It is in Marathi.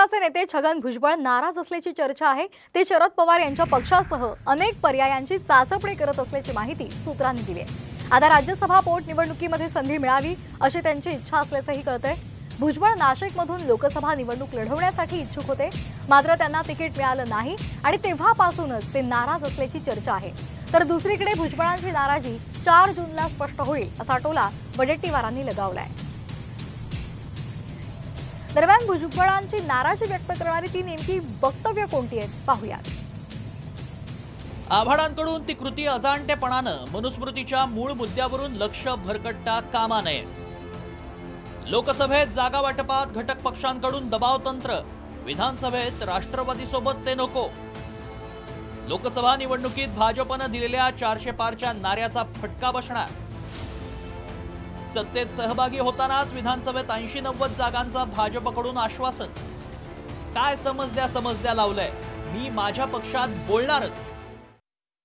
भाजपाचे नेते छगन भुजबळ नाराज असल्याची चर्चा आहे। ते शरद पवार यांच्या पक्षासह अनेक पर्यायांची चाचपणी करत असल्याची माहिती सूत्रांनी दिली आहे। आता राज्यसभा पोटनिवडणुकीमध्ये संधी मिळावी अशी त्यांची इच्छा असल्याचंही कळतंय। भुजबळ नाशिकमधून लोकसभा निवडणूक लढवण्यासाठी इच्छुक होते, मात्र त्यांना तिकीट मिळालं नाही आणि तेव्हापासूनच ते नाराज असल्याची चर्चा आहे। तर दुसरीकडे भुजबळांची नाराजी 4 जूनला स्पष्ट होईल असा टोला वडेट्टीवारांनी लगावलाय। दरम्यान भुजबळांची नाराजी व्यक्त करणारी ती नेमकी वक्तव्य कोणती आहेत पाहूयात। आव्हाडांकडून ती कृती अजाणतेपणानं मनुस्मृतीच्या मूळ मुद्द्यावरून लक्ष भरकटता कामा नये। लोकसभेत जागा वाटपात घटक पक्षांकडून दबाव तंत्र, विधानसभेत राष्ट्रवादीसोबत ते नको। लोकसभा निवडणुकीत भाजपनं दिलेल्या 400 पारच्या नाऱ्याचा फटका बसणार। सत्तेत सहभागी होतानाच विधानसभेत 80-90 जागांचा भाजपकडून आश्वासन। काय समजद्या लावलंय, मी माझ्या पक्षात बोलणारच।